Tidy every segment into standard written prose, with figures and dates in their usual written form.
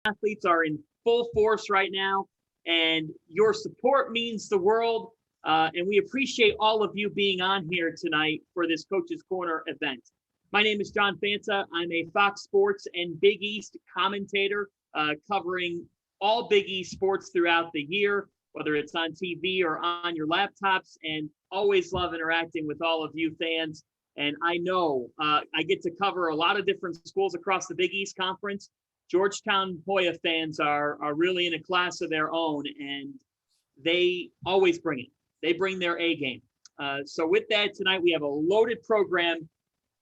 athletes are in full force right now, and your support means the world. And we appreciate all of you being on here tonight for this Coach's Corner event. My name is John Fanta. I'm a Fox Sports and Big East commentator, covering all Big East sports throughout the year, whether it's on TV or on your laptops, and always love interacting with all of you fans. And I know I get to cover a lot of different schools across the Big East Conference. Georgetown Hoya fans are really in a class of their own, and they always bring it. They bring their A game. So with that, tonight we have a loaded program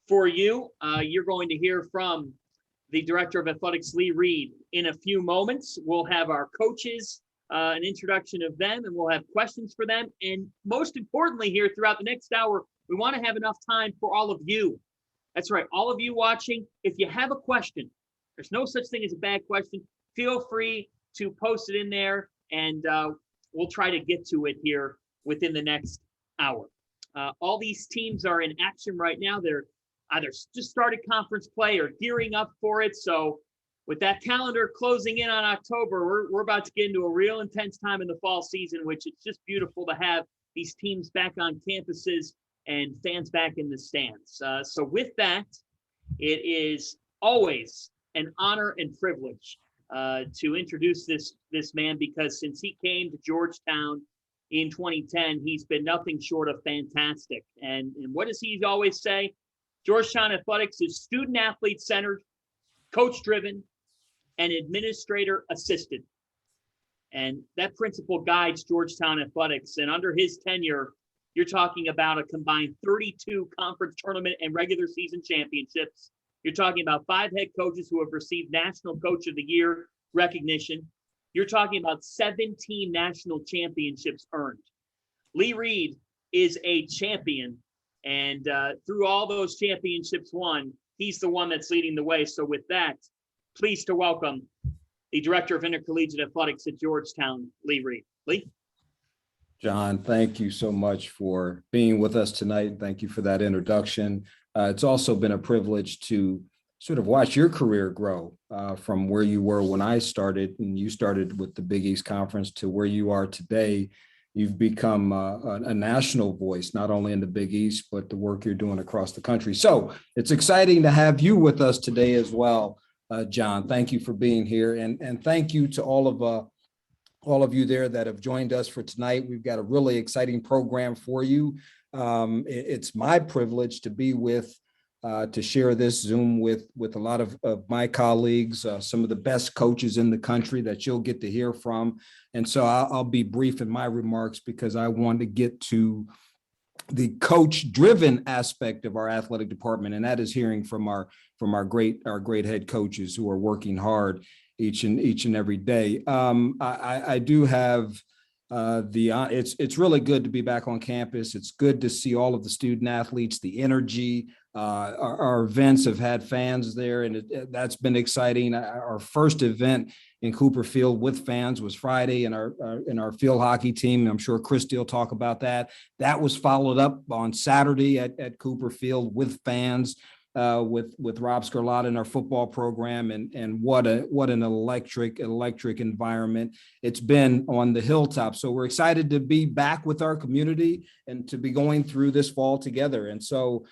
for you. You're going to hear from the Director of Athletics, Lee Reed, in a few moments. We'll have our coaches, an introduction of them, and we'll have questions for them. And most importantly here throughout the next hour, we want to have enough time for all of you. That's right, all of you watching. If you have a question, there's no such thing as a bad question. Feel free to post it in there, and we'll try to get to it here within the next hour. All these teams are in action right now. They're either just started conference play or gearing up for it. So with that calendar closing in on October, we're about to get into a real intense time in the fall season, which it's just beautiful to have these teams back on campuses and fans back in the stands. So with that, it is always an honor and privilege to introduce this man, because since he came to Georgetown in 2010, he's been nothing short of fantastic. And what does he always say? Georgetown Athletics is student-athlete centered, coach-driven, and administrator-assisted. And that principle guides Georgetown Athletics. And under his tenure, you're talking about a combined 32 conference tournament and regular season championships. You're talking about 5 head coaches who have received National Coach of the Year recognition. You're talking about 17 national championships earned. Lee Reed is a champion, and through all those championships won, he's the one that's leading the way. So with that, pleased to welcome the Director of Intercollegiate Athletics at Georgetown, Lee Reed. Lee? John, thank you so much for being with us tonight. Thank you for that introduction. It's also been a privilege to sort of watch your career grow from where you were when I started, and you started with the Big East Conference, to where you are today. You've become a national voice, not only in the Big East, but the work you're doing across the country. So it's exciting to have you with us today as well, John. Thank you for being here. And thank you to all of you there that have joined us for tonight. We've got a really exciting program for you. It's my privilege to be to share this Zoom with a lot of my colleagues, some of the best coaches in the country that you'll get to hear from. And so I'll be brief in my remarks, because I want to get to the coach-driven aspect of our athletic department, and that is hearing from our great head coaches who are working hard each and every day. I do have it's really good to be back on campus. It's good to see all of the student athletes, the energy. Our events have had fans there, and that's been exciting. Our first event in Cooper Field with fans was Friday in our field hockey team. I'm sure Christy will talk about that. That was followed up on Saturday at Cooper Field with fans. With Rob Scarlotta in our football program, and what an electric environment it's been on the hilltop. So we're excited to be back with our community and to be going through this fall together. And so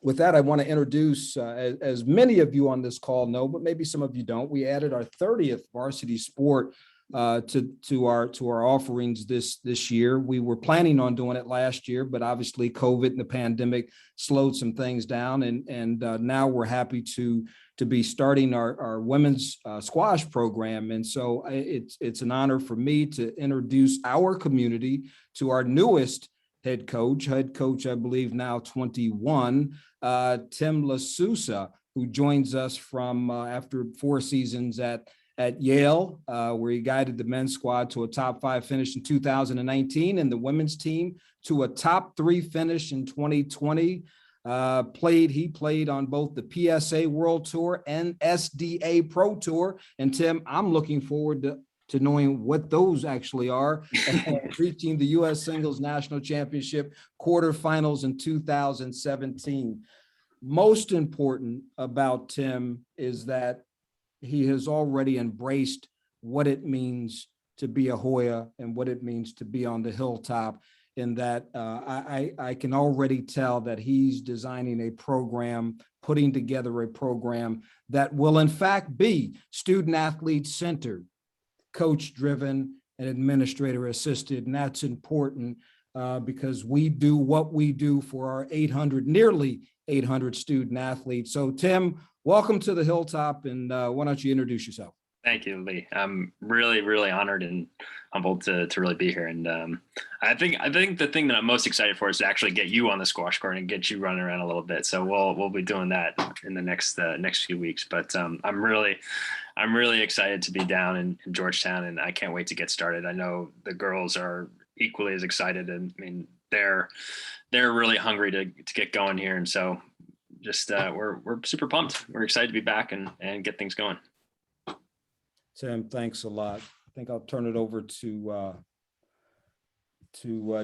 with that, I want to introduce, as many of you on this call know, but maybe some of you don't, we added our 30th varsity sport to our offerings this year. We were planning on doing it last year, but obviously COVID and the pandemic slowed some things down, and now we're happy to be starting our women's squash program. And so it's an honor for me to introduce our community to our newest head coach, I believe now 21, Tim LaSousa, who joins us from after 4 seasons at Yale, where he guided the men's squad to a top 5 finish in 2019 and the women's team to a top 3 finish in 2020. He played on both the PSA World Tour and SDA Pro Tour. And Tim, I'm looking forward to knowing what those actually are, and reaching the U.S. Singles National Championship quarterfinals in 2017. Most important about Tim is that he has already embraced what it means to be a Hoya and what it means to be on the hilltop. In that I can already tell that he's designing a program, putting together a program that will in fact be student athlete centered, coach driven, and administrator assisted. And that's important because we do what we do for our nearly 800 student athletes. So Tim, welcome to the hilltop, and why don't you introduce yourself? Thank you, Lee. I'm really, really honored and humbled to really be here. And I think the thing that I'm most excited for is to actually get you on the squash court and get you running around a little bit. So we'll be doing that in the next few weeks. But I'm really excited to be down in Georgetown, and I can't wait to get started. I know the girls are equally as excited, and I mean they're really hungry to get going here. And so just we're super pumped. We're excited to be back and get things going. Tim, thanks a lot. I think I'll turn it over to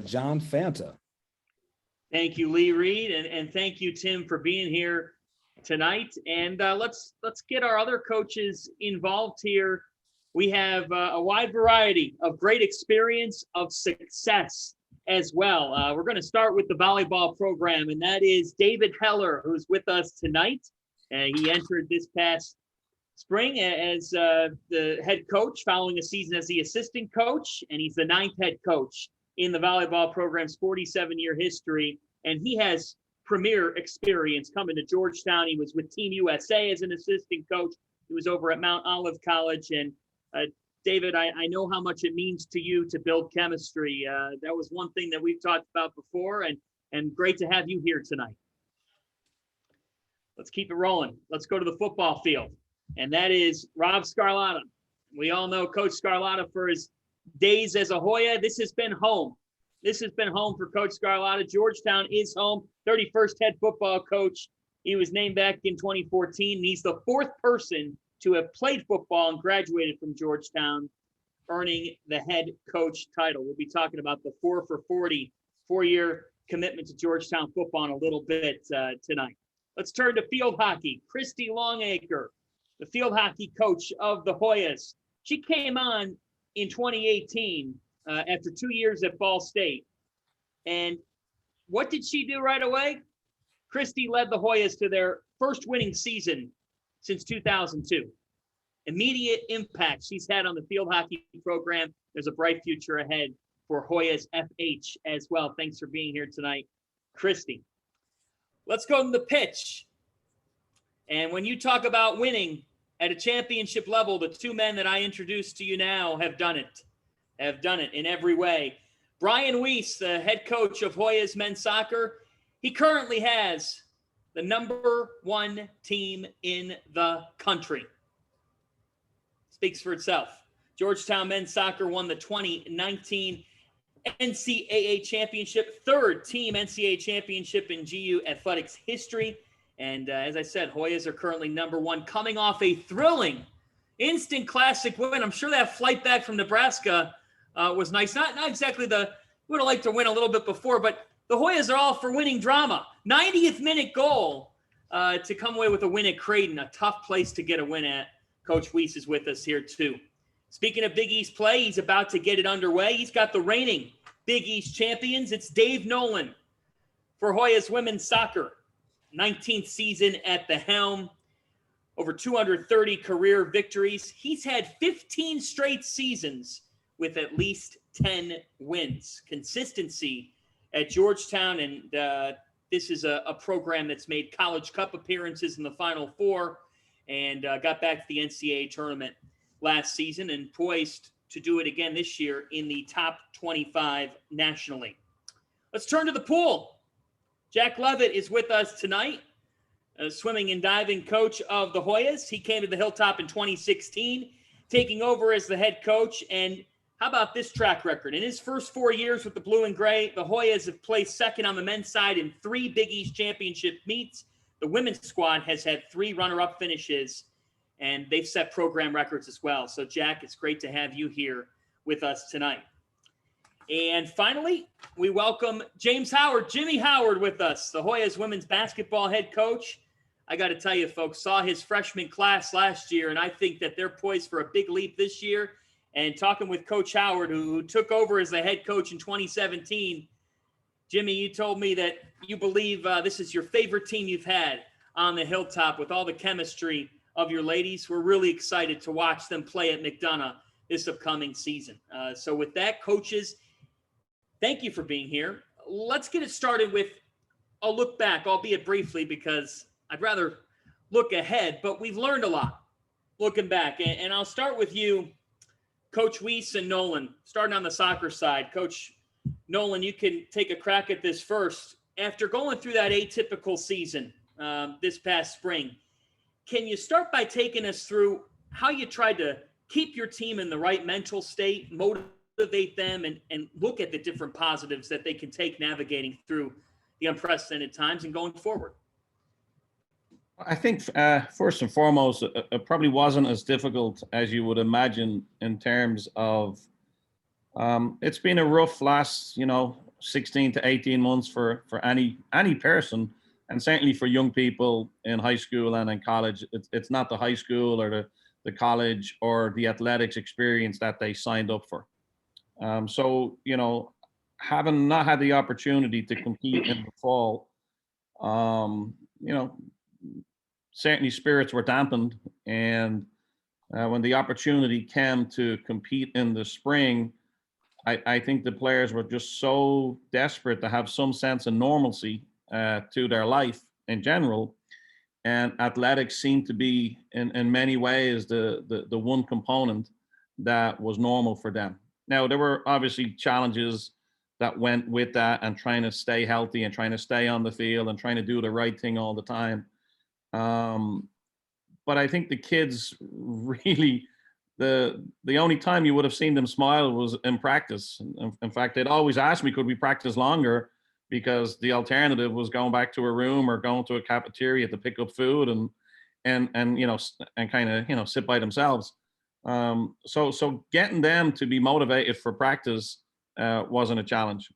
John Fanta. Thank you, Lee Reed, and thank you, Tim, for being here tonight. And let's get our other coaches involved here. We have a wide variety of great experience, of success as well. We're going to start with the volleyball program, and that is David Heller, who's with us tonight. He entered this past spring as the head coach, following a season as the assistant coach, and he's the 9th head coach in the volleyball program's 47-year history. And he has premier experience coming to Georgetown. He was with Team USA as an assistant coach. He was over at Mount Olive College. And David, I know how much it means to you to build chemistry. That was one thing that we've talked about before, and great to have you here tonight. Let's keep it rolling. Let's go to the football field. And that is Rob Scarlatta. We all know Coach Scarlatta for his days as a Hoya. This has been home. This has been home for Coach Scarlatta. Georgetown is home. 31st head football coach. He was named back in 2014. And he's the 4th person to have played football and graduated from Georgetown, earning the head coach title. We'll be talking about the 4 for 40 4-year commitment to Georgetown football in a little bit tonight. Let's turn to field hockey. Christy Longacre, the field hockey coach of the Hoyas. She came on in 2018 after 2 years at Ball State. And what did she do right away? Christy led the Hoyas to their first winning season since 2002. Immediate impact she's had on the field hockey program. There's a bright future ahead for Hoyas FH as well. Thanks for being here tonight, Christy. Let's go to the pitch. And when you talk about winning at a championship level, the 2 men that I introduced to you now have done it in every way. Brian Weiss, the head coach of Hoyas men's soccer, he currently has the #1 team in the country. Speaks for itself. Georgetown men's soccer won the 2019 NCAA championship, 3rd team NCAA championship in GU athletics history. And as I said, Hoyas are currently #1, coming off a thrilling instant classic win. I'm sure that flight back from Nebraska was nice. Not exactly would have liked to win a little bit before, but the Hoyas are all for winning drama. 90th minute goal to come away with a win at Creighton, a tough place to get a win at. Coach Weiss is with us here too. Speaking of Big East play, he's about to get it underway. He's got the reigning Big East champions. It's Dave Nolan for Hoyas women's soccer. 19th season at the helm, over 230 career victories. He's had 15 straight seasons with at least 10 wins. Consistency at Georgetown, and this is a program that's made College Cup appearances in the Final Four and got back to the NCAA tournament last season and poised to do it again this year in the top 25 nationally. Let's turn to the pool. Jack Levitt is with us tonight, swimming and diving coach of the Hoyas. He came to the Hilltop in 2016, taking over as the head coach. And how about this track record? In his first 4 years with the Blue and Gray, the Hoyas have placed second on the men's side in 3 Big East championship meets. The women's squad has had 3 runner-up finishes, and they've set program records as well. So, Jack, it's great to have you here with us tonight. And finally, we welcome James Howard, Jimmy Howard, with us, the Hoyas women's basketball head coach. I got to tell you, folks, saw his freshman class last year, and I think that they're poised for a big leap this year. And talking with Coach Howard, who took over as the head coach in 2017, Jimmy, you told me that you believe this is your favorite team you've had on the Hilltop with all the chemistry of your ladies. We're really excited to watch them play at McDonough this upcoming season. So with that, coaches, thank you for being here. Let's get it started with a look back, albeit briefly, because I'd rather look ahead, but we've learned a lot looking back. And I'll start with you, Coach Weiss and Nolan, starting on the soccer side. Coach Nolan, you can take a crack at this first. After going through that atypical season this past spring, can you start by taking us through how you tried to keep your team in the right mental state, motivate them, and look at the different positives that they can take navigating through the unprecedented times and going forward? I think first and foremost, it probably wasn't as difficult as you would imagine in terms of it's been a rough last, 16 to 18 months for any person, and certainly for young people in high school and in college. It's not the high school or the college or the athletics experience that they signed up for. So, having not had the opportunity to compete in the fall, certainly spirits were dampened. And when the opportunity came to compete in the spring, I think the players were just so desperate to have some sense of normalcy to their life in general. And athletics seemed to be, in many ways, the one component that was normal for them. Now, there were obviously challenges that went with that, and trying to stay healthy and trying to stay on the field and trying to do the right thing all the time. But I think the kids really, the only time you would have seen them smile was in practice. In fact, they'd always ask me, could we practice longer? Because the alternative was going back to a room or going to a cafeteria to pick up food and kind of sit by themselves. So getting them to be motivated for practice wasn't a challenge.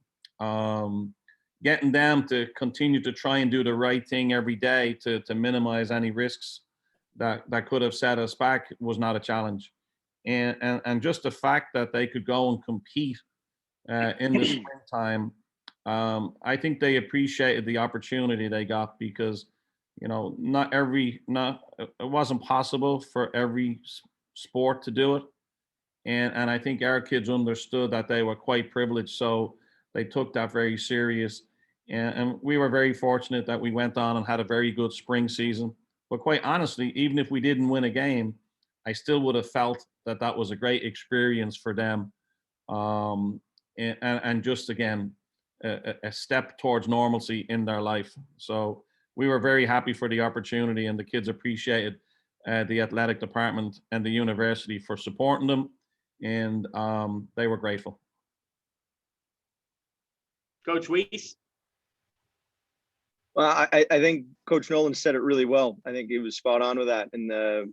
Getting them to continue to try and do the right thing every day to minimize any risks that could have set us back was not a challenge. And just the fact that they could go and compete in the springtime, I think they appreciated the opportunity they got, because it wasn't possible for every sport to do it. And I think our kids understood that they were quite privileged, so they took that very serious. And we were very fortunate that we went on and had a very good spring season. But quite honestly, even if we didn't win a game, I still would have felt that was a great experience for them. And just, again, a step towards normalcy in their life. So we were very happy for the opportunity, and the kids appreciated the athletic department and the university for supporting them, and they were grateful. Coach Weiss? Well, I think Coach Nolan said it really well. I think he was spot on with that. And the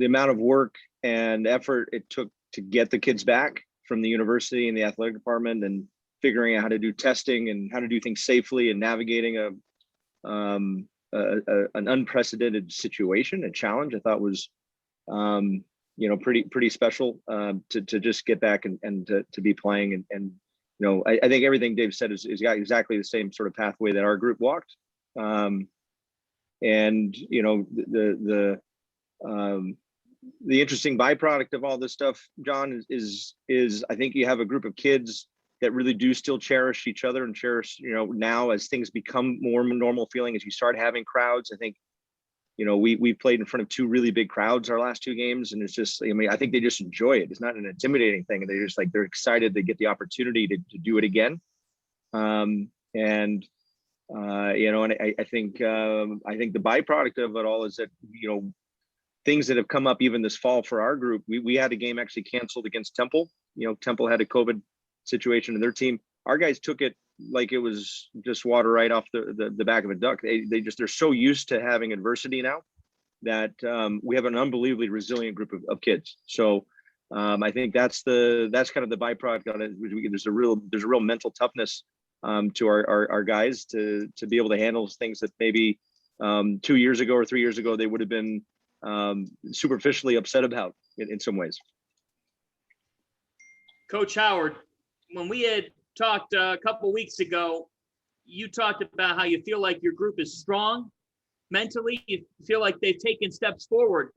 amount of work and effort it took to get the kids back from the university and the athletic department, and figuring out how to do testing and how to do things safely, and navigating an unprecedented situation, a challenge, I thought was pretty special to just get back and to be playing. And I think everything Dave said is got exactly the same sort of pathway that our group walked. The interesting byproduct of all this stuff, John, is I think you have a group of kids that really do still cherish each other, and cherish, now as things become more normal feeling, as you start having crowds. I think, we played in front of 2 really big crowds our last 2 games, and it's just, I think they just enjoy it. It's not an intimidating thing. They're just they're excited to get the opportunity to do it again. I think the byproduct of it all is that, things that have come up even this fall for our group. We had a game actually canceled against Temple. Temple had a COVID situation in their team. Our guys took it like it was just water right off the back of a duck. They're so used to having adversity now that we have an unbelievably resilient group of kids. So I think that's kind of the byproduct on it. There's a real mental toughness to our guys to be able to handle things that maybe 2 years ago or 3 years ago they would have been superficially upset about in some ways. Coach Howard, when we had talked a couple weeks ago, you talked about how you feel like your group is strong mentally. You feel like they've taken steps forward.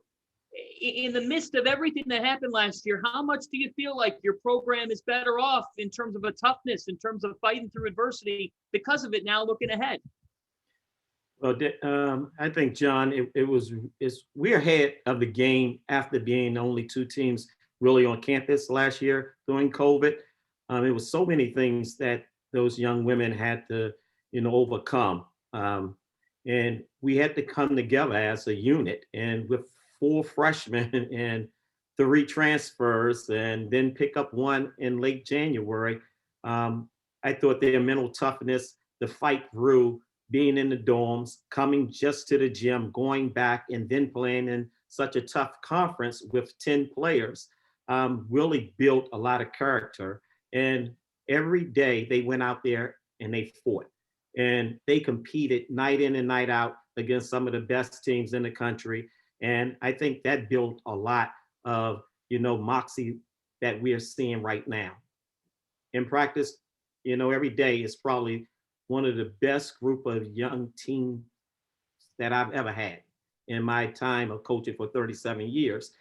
In the midst of everything that happened last year, how much do you feel like your program is better off in terms of a toughness, in terms of fighting through adversity because of it now looking ahead? Well, I think, John, we're ahead of the game after being the only two teams really on campus last year during COVID. It was so many things that those young women had to, overcome. And we had to come together as a unit. And with 4 freshmen and 3 transfers, and then pick up 1 in late January, I thought their mental toughness, the fight through being in the dorms, coming just to the gym, going back, and then playing in such a tough conference with 10 players, really built a lot of character. And every day they went out there and they fought. And they competed night in and night out against some of the best teams in the country. And I think that built a lot of, moxie that we are seeing right now. In practice, every day is probably one of the best group of young teams that I've ever had in my time of coaching for 37 years.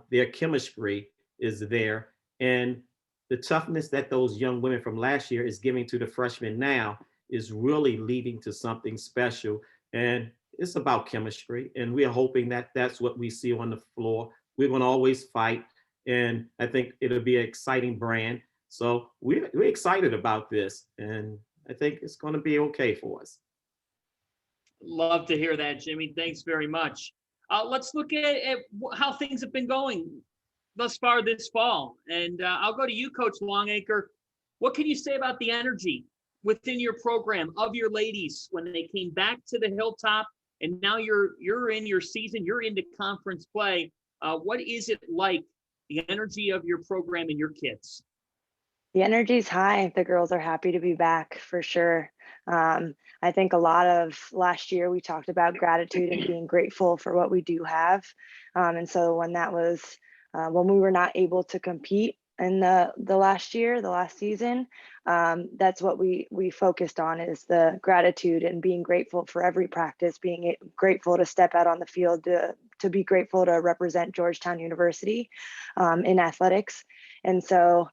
Their chemistry is there. And the toughness that those young women from last year is giving to the freshmen now is really leading to something special. And it's about chemistry. And we're hoping that that's what we see on the floor. We're going to always fight. And I think it'll be an exciting brand. So we're excited about this. And I think it's going to be okay for us. Love to hear that, Jimmy. Thanks very much. Let's look at how things have been going thus far this fall. And I'll go to you, Coach Longacre. What can you say about the energy within your program of your ladies when they came back to the Hilltop, and now you're in your season, you're into conference play? What is it like, the energy of your program and your kids? The energy's high. The girls are happy to be back for sure. I think a lot of last year we talked about gratitude and being grateful for what we do have. And so when that was, when we were not able to compete in the last season, that's what we focused on, is the gratitude and being grateful for every practice, being grateful to step out on the field, to be grateful to represent Georgetown University in athletics. And so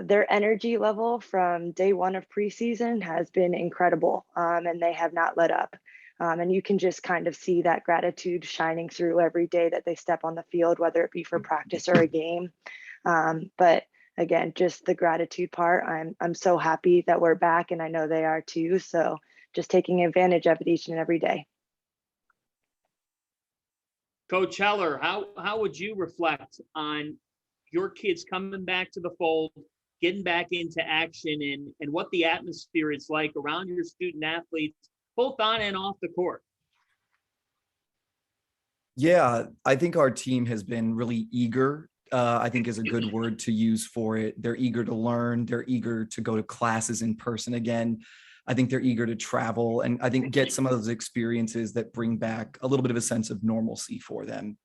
their energy level from day one of preseason has been incredible, and they have not let up. And you can just kind of see that gratitude shining through every day that they step on the field, whether it be for practice or a game. But again, just the gratitude part, I'm so happy that we're back, and I know they are too. So just taking advantage of it each and every day. Coach Heller, how would you reflect on your kids coming back to the fold, getting back into action, and what the atmosphere is like around your student athletes, both on and off the court? Yeah, I think our team has been really eager. I think is a good word to use for it. They're eager to learn. They're eager to go to classes in person again. I think they're eager to travel, and I think get some of those experiences that bring back a little bit of a sense of normalcy for them.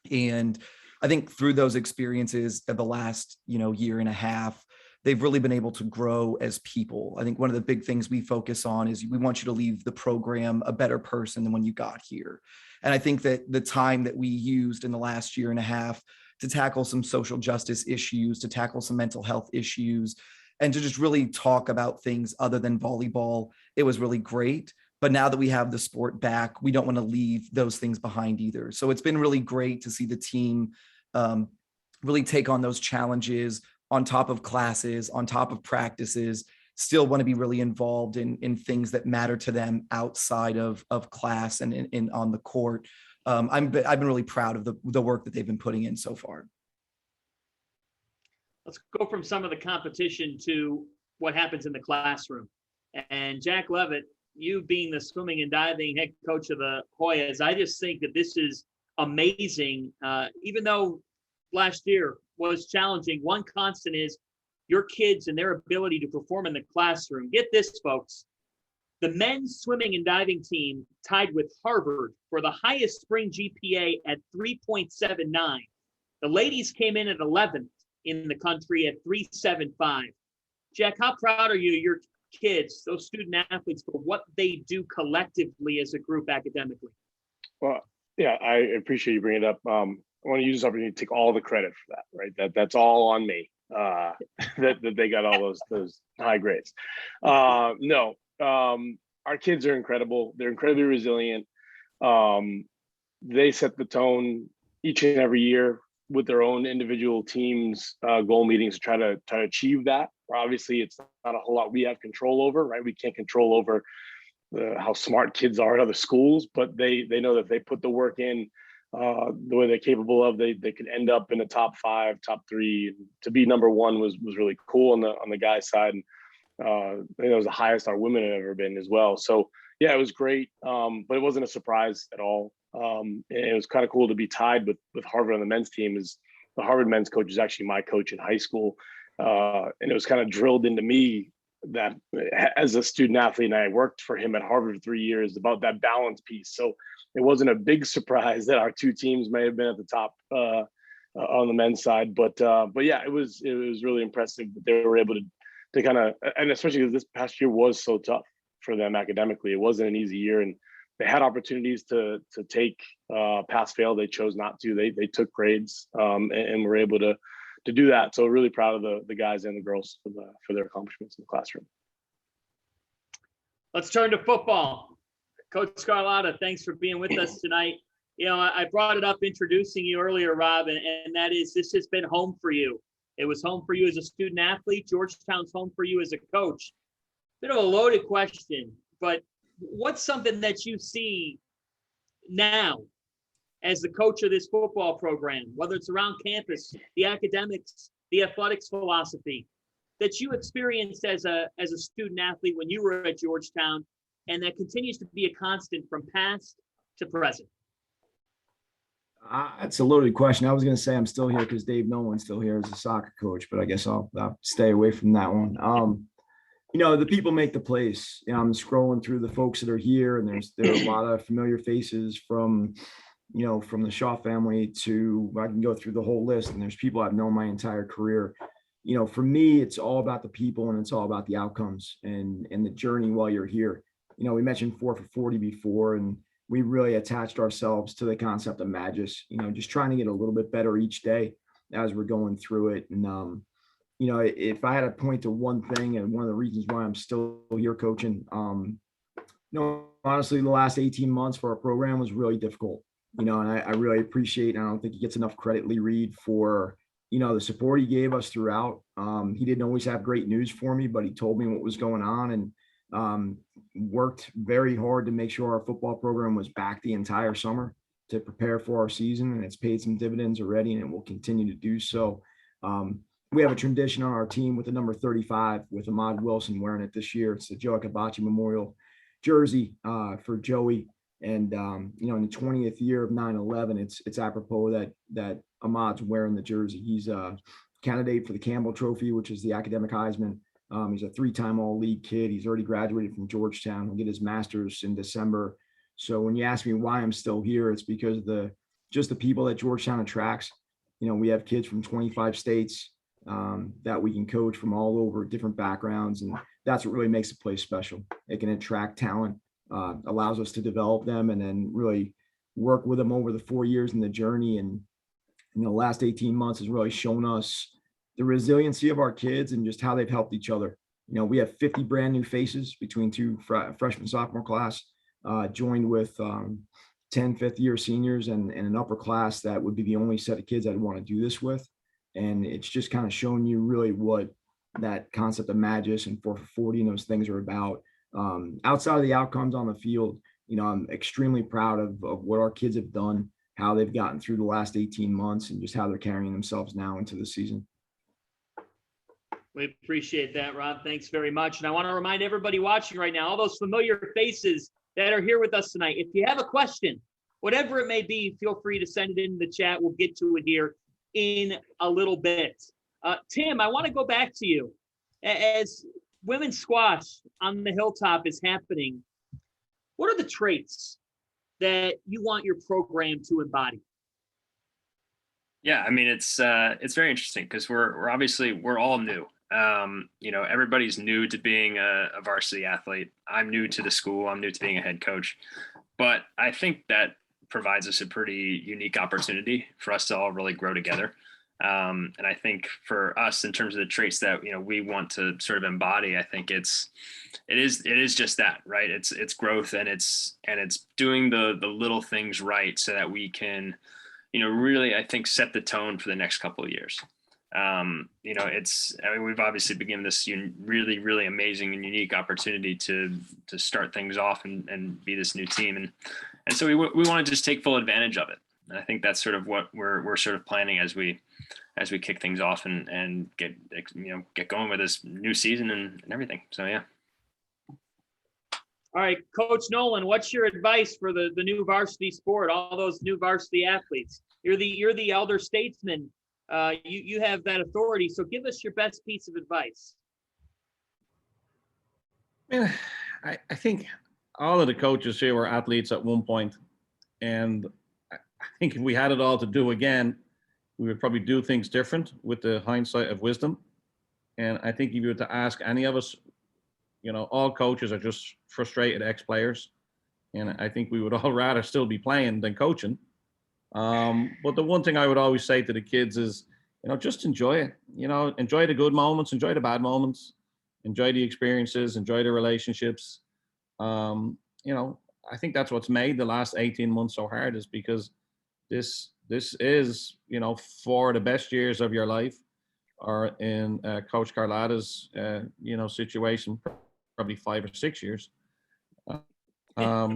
And I think through those experiences of the last, year and a half, they've really been able to grow as people. I think one of the big things we focus on is we want you to leave the program a better person than when you got here. And I think that the time that we used in the last year and a half to tackle some social justice issues, to tackle some mental health issues, and to just really talk about things other than volleyball, it was really great. But now that we have the sport back, we don't want to leave those things behind either. So it's been really great to see the team really take on those challenges on top of classes, on top of practices, still want to be really involved in things that matter to them outside of class and in on the court. I've been really proud of the work that they've been putting in so far. Let's go from some of the competition to what happens in the classroom. And Jack Levitt, you being the swimming and diving head coach of the Hoyas, I just think that this is amazing. Even though last year was challenging, one constant is your kids and their ability to perform in the classroom. Get this, folks. The men's swimming and diving team tied with Harvard for the highest spring GPA at 3.79. The ladies came in at 11th in the country at 3.75. Jack, how proud are you of your kids, those student athletes, for what they do collectively as a group academically? Well, yeah, I appreciate you bringing it up. I want to use this opportunity to take all the credit for that, right? That's all on me, that they got all those high grades. No, our kids are incredible. They're incredibly resilient. They set the tone each and every year with their own individual teams, goal meetings to try to achieve that. Obviously, it's not a whole lot we have control over, right? We can't control over how smart kids are at other schools, but they know that if they put the work in the way they're capable of, they could end up in the top 5, top 3. To be number 1 was really cool on the guys' side. And I think it was the highest our women have ever been as well. So yeah, it was great, but it wasn't a surprise at all. And it was kind of cool to be tied with Harvard on the men's team. Is the Harvard men's coach is actually my coach in high school, and it was kind of drilled into me that as a student athlete, and I worked for him at Harvard for 3 years, about that balance piece. So it wasn't a big surprise that our 2 teams may have been at the top on the men's side, but yeah, it was really impressive that they were able to kind of, and especially because this past year was so tough for them academically. It wasn't an easy year, and they had opportunities to take pass fail. They chose not to. They took grades and were able to do that. So really proud of the guys and the girls for their accomplishments in the classroom. Let's turn to football. Coach Scarlotta, thanks for being with us tonight. You know, I brought it up introducing you earlier, Rob, and that is, this has been home for you. It was home for you as a student athlete. Georgetown's home for you as a coach. Bit of a loaded question, but what's something that you see now as the coach of this football program, whether it's around campus, the academics, the athletics philosophy, that you experienced as a student athlete when you were at Georgetown, and that continues to be a constant from past to present? That's a loaded question. I was going to say I'm still here because Dave Nolan's still here as a soccer coach, but I guess I'll stay away from that one. You know, the people make the place. You know, I'm scrolling through the folks that are here, and there are a lot of familiar faces from the Shaw family to, I can go through the whole list, and there's people I've known my entire career. You know, for me, it's all about the people, and it's all about the outcomes and the journey while you're here. You know, we mentioned 4 for 40 before, and we really attached ourselves to the concept of Magis, you know, just trying to get a little bit better each day as we're going through it. And, you know, if I had to point to one thing, and one of the reasons why I'm still here coaching, you know, honestly, the last 18 months for our program was really difficult, you know, and I really appreciate, and I don't think he gets enough credit, Lee Reed, for, you know, the support he gave us throughout. He didn't always have great news for me, but he told me what was going on, and worked very hard to make sure our football program was back the entire summer to prepare for our season, and it's paid some dividends already, and it will continue to do so. We have a tradition on our team with the number 35 with Ahmad Wilson wearing it this year. It's the Joe Akabachi Memorial jersey for Joey, and you know, in the 20th year of 9/11, it's apropos that Ahmad's wearing the jersey. He's a candidate for the Campbell Trophy, which is the academic Heisman. He's a 3-time all-league kid. He's already graduated from Georgetown. He'll get his master's in December. So when you ask me why I'm still here, it's because just the people that Georgetown attracts. You know, we have kids from 25 states that we can coach from all over, different backgrounds, and that's what really makes the place special. It can attract talent, allows us to develop them, and then really work with them over the 4 years in the journey. And you know, the last 18 months has really shown us the resiliency of our kids and just how they've helped each other. You know, we have 50 brand new faces between 2 freshman sophomore class, joined with 10 fifth-year seniors and an upper class that would be the only set of kids I'd want to do this with. And it's just kind of showing you really what that concept of Magis and 4 for 40 and those things are about. Outside of the outcomes on the field, you know, I'm extremely proud of what our kids have done, how they've gotten through the last 18 months, and just how they're carrying themselves now into the season. We appreciate that, Rob. Thanks very much. And I want to remind everybody watching right now, all those familiar faces that are here with us tonight, if you have a question, whatever it may be, feel free to send it in the chat. We'll get to it here in a little bit. Tim, I want to go back to you. As women's squash on the Hilltop is happening, what are the traits that you want your program to embody? Yeah, I mean it's very interesting because we're obviously we're all new. Everybody's new to being a varsity athlete. I'm new to the school. I'm new to being a head coach, but I think that provides us a pretty unique opportunity for us to all really grow together. And I think for us, in terms of the traits that we want to sort of embody, I think it is just that, right? It's growth, and it's doing the little things right so that we can really, I think, set the tone for the next couple of years. We've obviously been given this really, really amazing and unique opportunity to start things off and be this new team. And so we want to just take full advantage of it. And I think that's sort of what we're sort of planning as we kick things off and get going with this new season and everything. So, yeah. All right, Coach Nolan, what's your advice for the new varsity sport, all those new varsity athletes? You're the elder statesman. You have that authority. So give us your best piece of advice. Man, I think all of the coaches here were athletes at one point, and I think if we had it all to do again, we would probably do things different with the hindsight of wisdom. And I think if you were to ask any of us, all coaches are just frustrated ex-players, and I think we would all rather still be playing than coaching. But the one thing I would always say to the kids is, just enjoy it. Enjoy the good moments, enjoy the bad moments, enjoy the experiences, enjoy the relationships. I think that's what's made the last 18 months so hard, is because this is, for the best years of your life, or in Coach Carlotta's, situation, probably 5 or 6 years.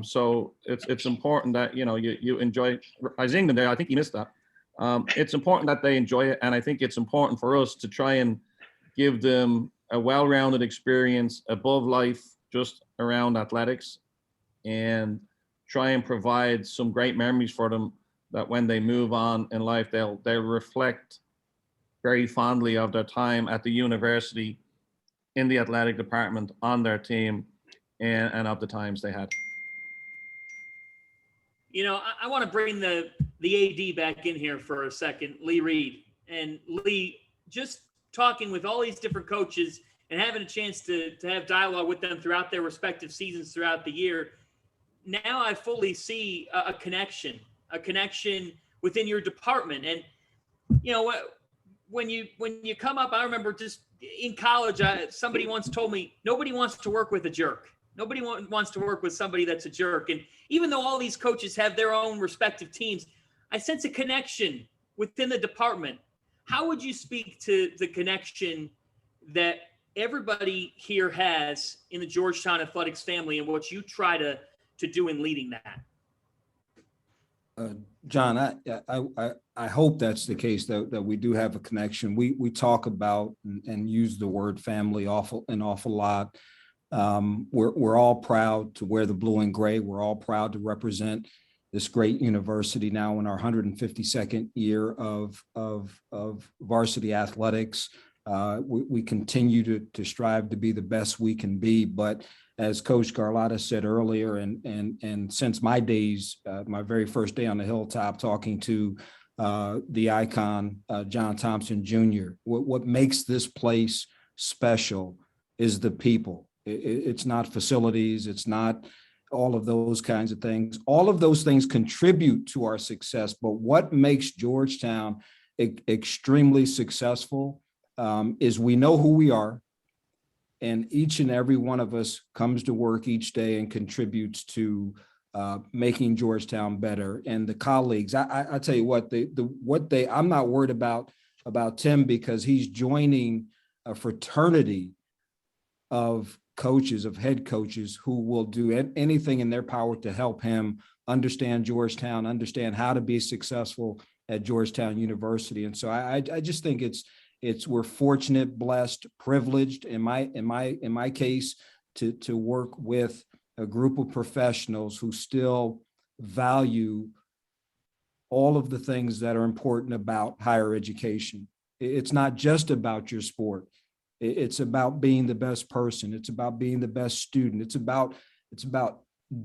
So it's important that, you enjoy. I was England there. I think you missed that. It's important that they enjoy it. And I think it's important for us to try and give them a well-rounded experience above life, just around athletics, and try and provide some great memories for them that when they move on in life, they'll reflect very fondly of their time at the university, in the athletic department, on their team, and of the times they had. I want to bring the AD back in here for a second, Lee Reed. And Lee, just talking with all these different coaches and having a chance to have dialogue with them throughout their respective seasons throughout the year, now I fully see a connection within your department. And, when you come up, I remember just in college, somebody once told me, nobody wants to work with a jerk. Nobody wants to work with somebody that's a jerk. And even though all these coaches have their own respective teams, I sense a connection within the department. How would you speak to the connection that everybody here has in the Georgetown athletics family, and what you try to do in leading that? John, I hope that's the case, that we do have a connection. We talk about and use the word family an awful lot. We're all proud to wear the blue and gray. We're all proud to represent this great university now in our 152nd year of varsity athletics. We continue to strive to be the best we can be, but as Coach Carlotta said earlier, and since my days, my very first day on the Hilltop, talking to the icon, John Thompson Jr., what makes this place special is the people. It's not facilities. It's not all of those kinds of things. All of those things contribute to our success, but what makes Georgetown extremely successful is we know who we are. And each and every one of us comes to work each day and contributes to making Georgetown better. And the colleagues, I tell you what, I'm not worried about Tim, because he's joining a fraternity of coaches, of head coaches, who will do anything in their power to help him understand Georgetown, understand how to be successful at Georgetown University. And so I just think we're fortunate, blessed, privileged in my case to work with a group of professionals who still value all of the things that are important about higher education. It's not just about your sport. It's about being the best person. It's about being the best student. It's about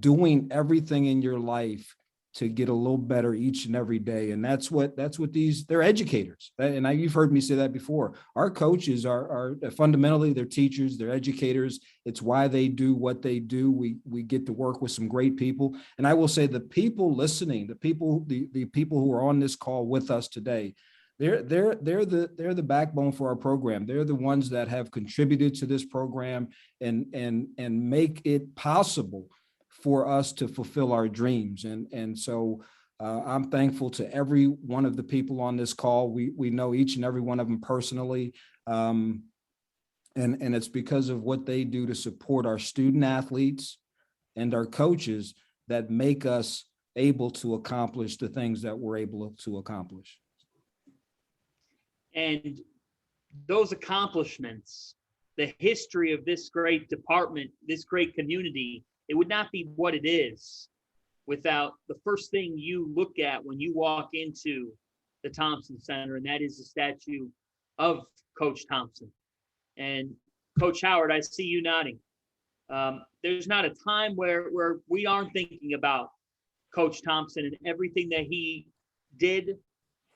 doing everything in your life to get a little better each and every day. And that's what they're educators. And you've heard me say that before. Our coaches are fundamentally, they're teachers, they're educators. It's why they do what they do. We get to work with some great people. And I will say the people listening, the people who are on this call with us today, they're the backbone for our program. They're the ones that have contributed to this program and make it possible for us to fulfill our dreams. And so I'm thankful to every one of the people on this call. We know each and every one of them personally. And it's because of what they do to support our student athletes and our coaches that make us able to accomplish the things that we're able to accomplish. And those accomplishments, the history of this great department, this great community, it would not be what it is without the first thing you look at when you walk into the Thompson Center, and that is the statue of Coach Thompson. And Coach Howard, I see you nodding. There's not a time where we aren't thinking about Coach Thompson and everything that he did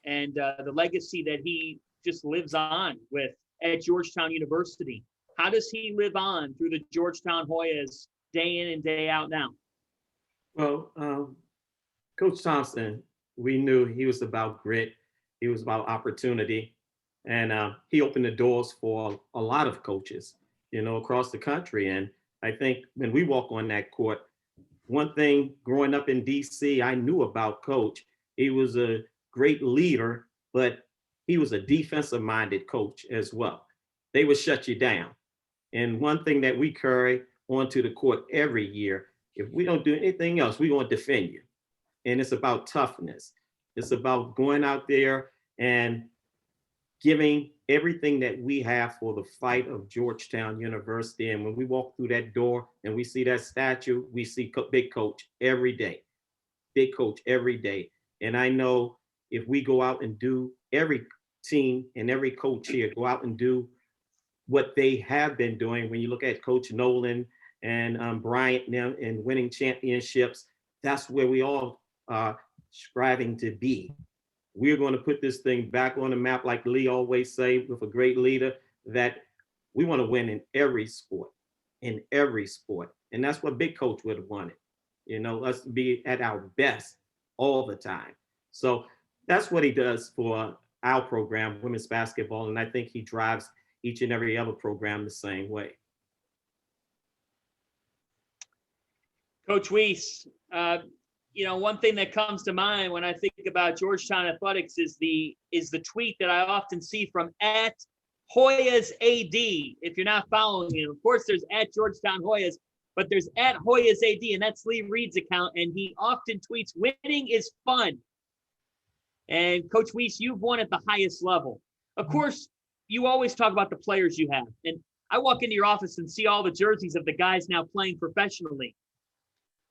and the legacy that he just lives on with at Georgetown University. How does he live on through the Georgetown Hoyas day in and day out now? Well, Coach Thompson, we knew he was about grit. He was about opportunity. And he opened the doors for a lot of coaches, across the country. And I think when we walk on that court, one thing growing up in DC, I knew about Coach. He was a great leader, but he was a defensive minded coach as well. They would shut you down. And one thing that we carry onto the court every year, if we don't do anything else, we want to defend you. And it's about toughness. It's about going out there and giving everything that we have for the fight of Georgetown University. And when we walk through that door and we see that statue, we see Big Coach every day. Big Coach every day. And I know if we go out and do, every team and every coach here go out and do what they have been doing. When you look at Coach Nolan and Bryant now and winning championships, that's where we all are striving to be. We're going to put this thing back on the map, like Lee always say, with a great leader, that we want to win in every sport. And that's what Big Coach would have wanted, us to be at our best all the time. So that's what he does for our program, women's basketball. And I think he drives each and every other program the same way. Coach Weiss, one thing that comes to mind when I think about Georgetown athletics is the tweet that I often see from @Hoyas AD. If you're not following him, of course there's @Georgetown Hoyas, but there's @Hoyas AD, and that's Lee Reed's account. And he often tweets, "Winning is fun." And Coach Weiss, you've won at the highest level. Of course, you always talk about the players you have. And I walk into your office and see all the jerseys of the guys now playing professionally.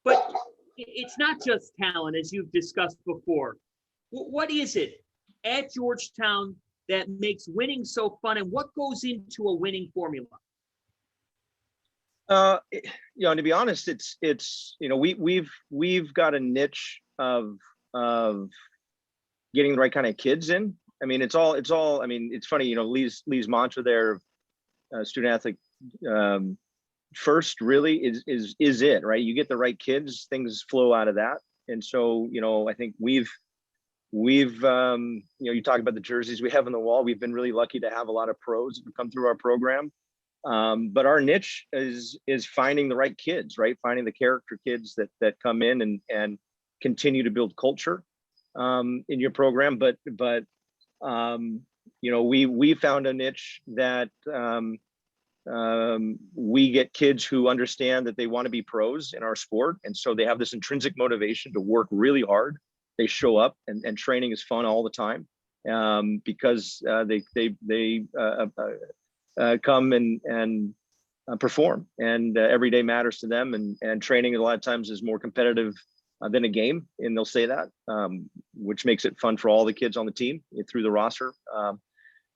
But it's not just talent, as you've discussed before. What is it at Georgetown that makes winning so fun, and what goes into a winning formula? To be honest, it's we've got a niche of getting the right kind of kids in. I mean, it's funny, Lee's mantra there, student athlete first really is it, right? You get the right kids, things flow out of that. And so, I think we've you talk about the jerseys we have on the wall. We've been really lucky to have a lot of pros that have come through our program. But our niche is finding the right kids, right? Finding the character kids that come in and continue to build culture in your program. But we found a niche that we get kids who understand that they want to be pros in our sport. And so they have this intrinsic motivation to work really hard. They show up and training is fun all the time because they come and perform, and every day matters to them. And training a lot of times is more competitive than a game. And they'll say that, which makes it fun for all the kids on the team through the roster.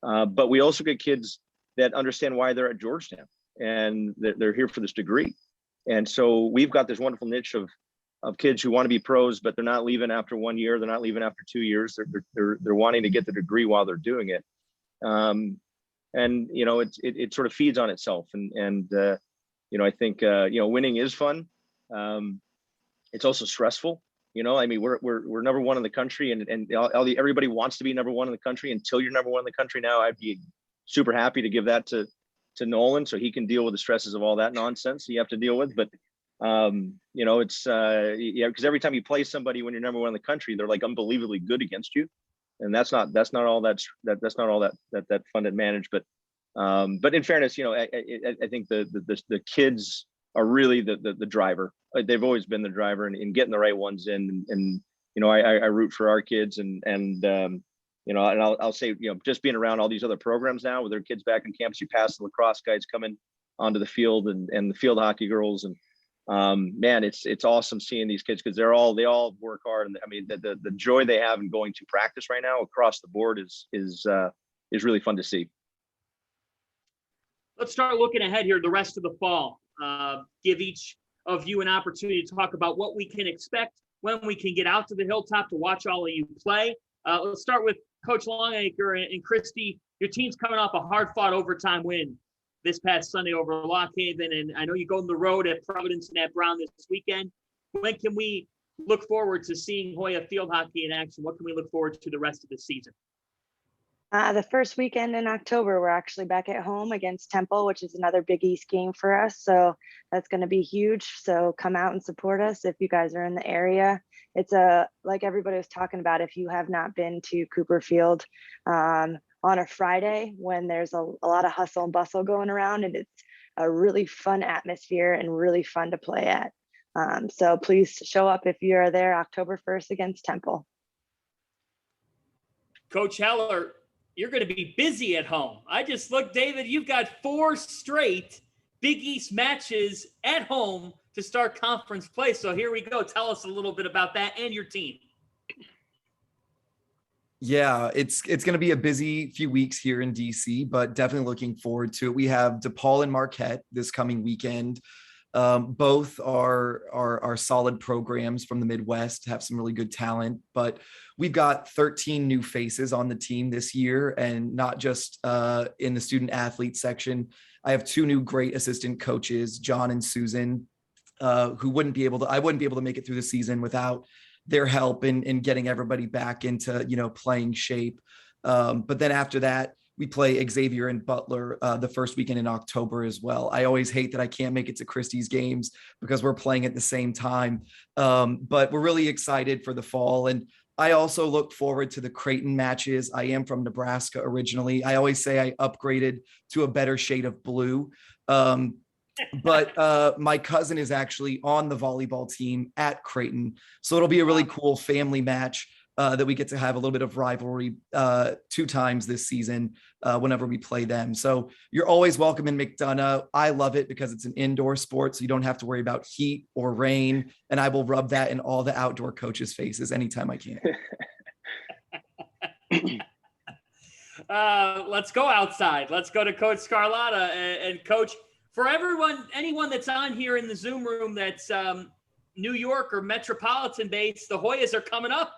But we also get kids that understand why they're at Georgetown and they're here for this degree. And so we've got this wonderful niche of kids who want to be pros, but they're not leaving after 1 year. They're not leaving after 2 years. They're wanting to get the degree while they're doing it. And you know, it sort of feeds on itself. And you know, I think you know, winning is fun. It's also stressful. You know, I mean, we're number one in the country, and everybody wants to be number one in the country until you're number one in the country. Now, I'd be super happy to give that to Nolan so he can deal with the stresses of all that nonsense you have to deal with. But you know, it's yeah, because every time you play somebody when you're number one in the country, they're like unbelievably good against you, and that's not all that fun to manage. But in fairness, you know, I think the kids are really the driver. They've always been the driver in getting the right ones in, and you know, I root for our kids, and you know, and I'll say, you know, just being around all these other programs now with their kids back on campus, you pass the lacrosse guys coming onto the field and the field hockey girls, and man, it's awesome seeing these kids because they all work hard, and I mean the joy they have in going to practice right now across the board is really fun to see. Let's start looking ahead here the rest of the fall. Give each of you an opportunity to talk about what we can expect when we can get out to the hilltop to watch all of you play. Let's start with Coach Longacre and Christy. Your team's coming off a hard-fought overtime win this past Sunday over Lock Haven, and I know you go on the road at Providence and at Brown this weekend. When can we look forward to seeing Hoya field hockey in action? What can we look forward to the rest of the season? The first weekend in October, we're actually back at home against Temple, which is another Big East game for us. So that's going to be huge. So come out and support us if you guys are in the area. It's like everybody was talking about, if you have not been to Cooper Field on a Friday when there's a lot of hustle and bustle going around, and it's a really fun atmosphere and really fun to play at. So please show up if you're there October 1st against Temple. Coach Heller, you're going to be busy at home. I just looked, David, you've got 4 straight Big East matches at home to start conference play. So here we go. Tell us a little bit about that and your team. Yeah, it's going to be a busy few weeks here in DC, but definitely looking forward to it. We have DePaul and Marquette this coming weekend. Both are solid programs from the Midwest, have some really good talent, but we've got 13 new faces on the team this year, and not just in the student athlete section. I have 2 new great assistant coaches, John and Susan, who I wouldn't be able to make it through the season without their help in getting everybody back into, you know, playing shape. But then after that, we play Xavier and Butler the first weekend in October as well. I always hate that I can't make it to Christie's games because we're playing at the same time. But we're really excited for the fall. And I also look forward to the Creighton matches. I am from Nebraska originally. I always say I upgraded to a better shade of blue. But my cousin is actually on the volleyball team at Creighton. So it'll be a really cool family match that we get to have a little bit of rivalry 2 times this season whenever we play them. So you're always welcome in McDonough. I love it because it's an indoor sport, so you don't have to worry about heat or rain. And I will rub that in all the outdoor coaches' faces anytime I can. Let's go outside. Let's go to Coach Scarlatta. And Coach, for anyone that's on here in the Zoom room that's New York or metropolitan based, the Hoyas are coming up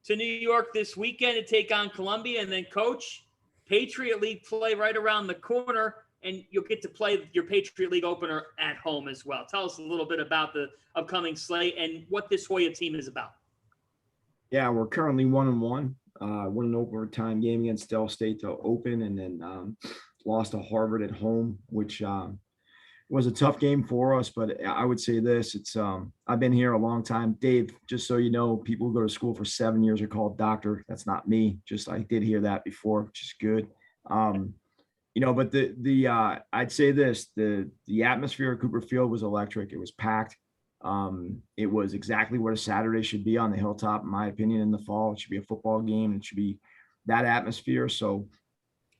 to New York this weekend to take on Columbia. And then, Coach, Patriot League play right around the corner, and you'll get to play your Patriot League opener at home as well. Tell us a little bit about the upcoming slate and what this Hoya team is about. Yeah, we're currently 1-1. Won an overtime game against Del State to open, and then lost to Harvard at home, which was a tough game for us. But I would say this, it's I've been here a long time. Dave, just so you know, people who go to school for 7 years are called doctor. That's not me. Just I did hear that before, which is good. You know, but the I'd say this, the atmosphere at Cooper Field was electric. It was packed. It was exactly what a Saturday should be on the hilltop, in my opinion. In the fall, it should be a football game. It should be that atmosphere. So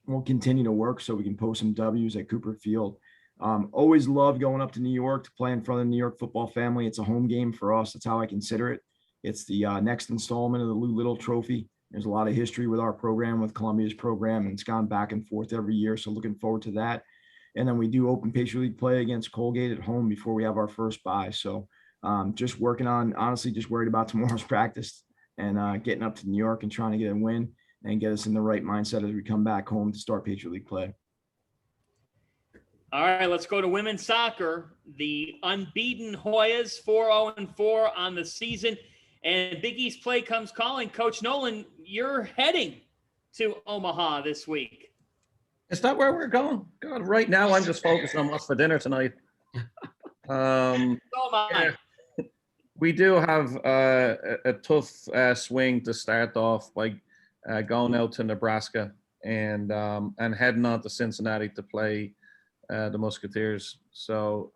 we'll continue to work so we can post some W's at Cooper Field. Always love going up to New York to play in front of the New York football family. It's a home game for us. That's how I consider it. It's the next installment of the Lou Little Trophy. There's a lot of history with our program, with Columbia's program, and it's gone back and forth every year. So looking forward to that. And then we do open Patriot League play against Colgate at home before we have our first bye. So just working on, honestly, just worried about tomorrow's practice and getting up to New York and trying to get a win and get us in the right mindset as we come back home to start Patriot League play. All right, let's go to women's soccer. The unbeaten Hoyas, 4-0-4 on the season. And Big East play comes calling. Coach Nolan, you're heading to Omaha this week. Is that where we're going? God, right now I'm just focused on what's for dinner tonight. So am I. Yeah. We do have a tough swing to start off by going out to Nebraska and heading on to Cincinnati to play the Musketeers. So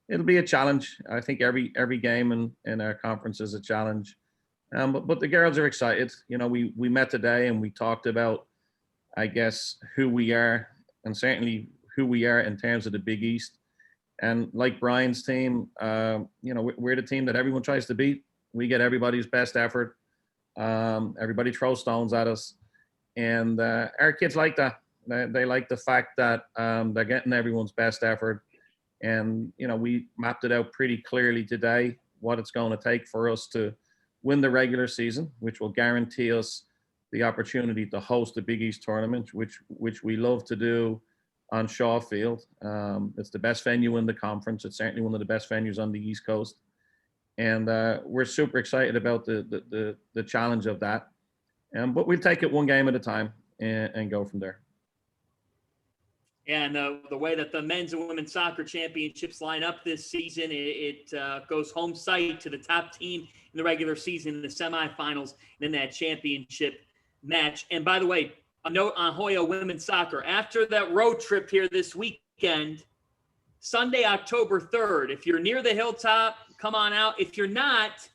it'll be a challenge. I think every game in our conference is a challenge. But the girls are excited. You know, we met today and we talked about, I guess, who we are and certainly who we are in terms of the Big East. And like Brian's team, you know, we're the team that everyone tries to beat. We get everybody's best effort. Everybody throws stones at us. And our kids like that. They like the fact that they're getting everyone's best effort. And, you know, we mapped it out pretty clearly today, what it's going to take for us to win the regular season, which will guarantee us the opportunity to host the Big East tournament, which we love to do on Shaw Field. It's the best venue in the conference. It's certainly one of the best venues on the East Coast. And we're super excited about the challenge of that. But we'll take it one game at a time and go from there. And the way that the men's and women's soccer championships line up this season, it goes home site to the top team in the regular season in the semifinals and in that championship match. And by the way, a note on Hoya women's soccer. After that road trip here this weekend, Sunday, October 3rd, if you're near the Hilltop, come on out. If you're not,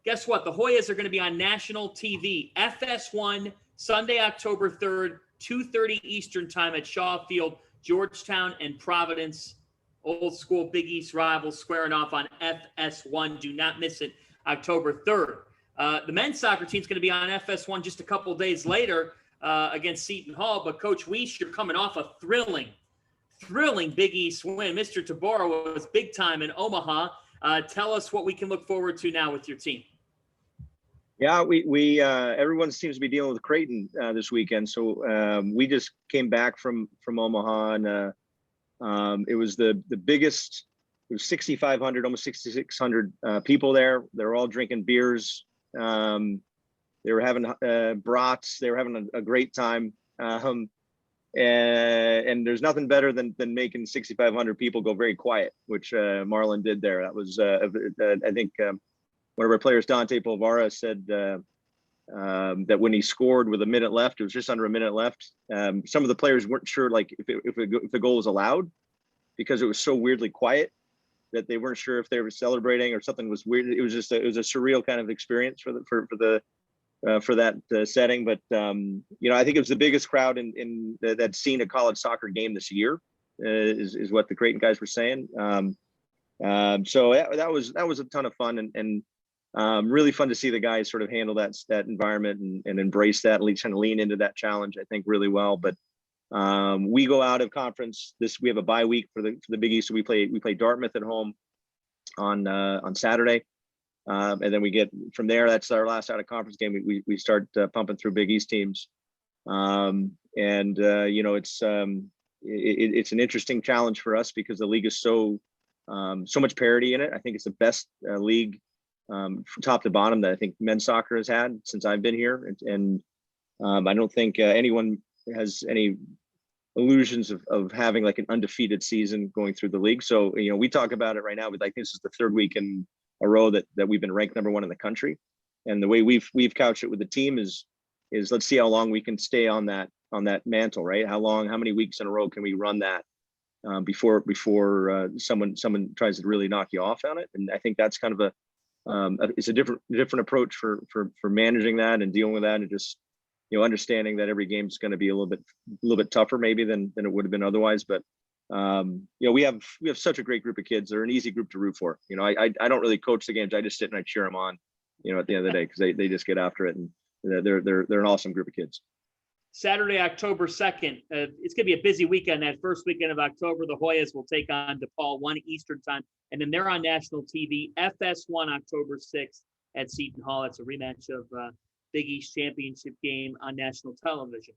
guess what? The Hoyas are going to be on national TV. FS1, Sunday, October 3rd, 2:30 Eastern time at Shaw Field. Georgetown and Providence, old school Big East rivals, squaring off on FS1. Do not miss it, October 3rd. The men's soccer team's going to be on FS1 just a couple days later against Seton Hall. But Coach Weiss, you're coming off a thrilling Big East win. Mr. Tabora was big time in Omaha. Tell us what we can look forward to now with your team. Yeah, we everyone seems to be dealing with Creighton this weekend. So we just came back from Omaha, and it was the biggest. It was 6,500, almost 6,600 people there. They were all drinking beers. They were having brats. They were having a great time. And there's nothing better than making 6,500 people go very quiet, which Marlon did there. That was I think. One of our players, Dante Polvara, said that when he scored with a minute left, it was just under a minute left. Some of the players weren't sure, like if the goal was allowed, because it was so weirdly quiet that they weren't sure if they were celebrating or something was weird. It was just a surreal kind of experience for that setting. But you know, I think it was the biggest crowd in that's seen a college soccer game this year, is what the Creighton guys were saying. So that was a ton of fun and really fun to see the guys sort of handle that environment and embrace that, at least kind of lean into that challenge, I think, really well. But we go out of conference we have a bye week for the Big East. So we play Dartmouth at home on Saturday. And then we get from there, that's our last out of conference game. We start pumping through Big East teams. You know, it's an interesting challenge for us because the league is so much parity in it. I think it's the best league from top to bottom that I think men's soccer has had since I've been here. And I don't think anyone has any illusions of having like an undefeated season going through the league. So, you know, we talk about it right now with, like, this is the third week in a row that we've been ranked number one in the country. And the way we've couched it with the team is let's see how long we can stay on that mantle, right? How many weeks in a row can we run that before someone tries to really knock you off on it? And I think that's kind of it's a different approach for managing that and dealing with that, and just, you know, understanding that every game is going to be a little bit tougher maybe than it would have been otherwise. But you know, we have such a great group of kids. They're an easy group to root for. You know, I don't really coach the games. I just sit and I cheer them on, you know, at the end of the day, because they just get after it. And They're an awesome group of kids. Saturday, October 2nd. It's going to be a busy weekend. That first weekend of October, the Hoyas will take on DePaul 1 Eastern time, and then they're on national TV. FS1 October 6th at Seton Hall. It's a rematch of Big East Championship game on national television.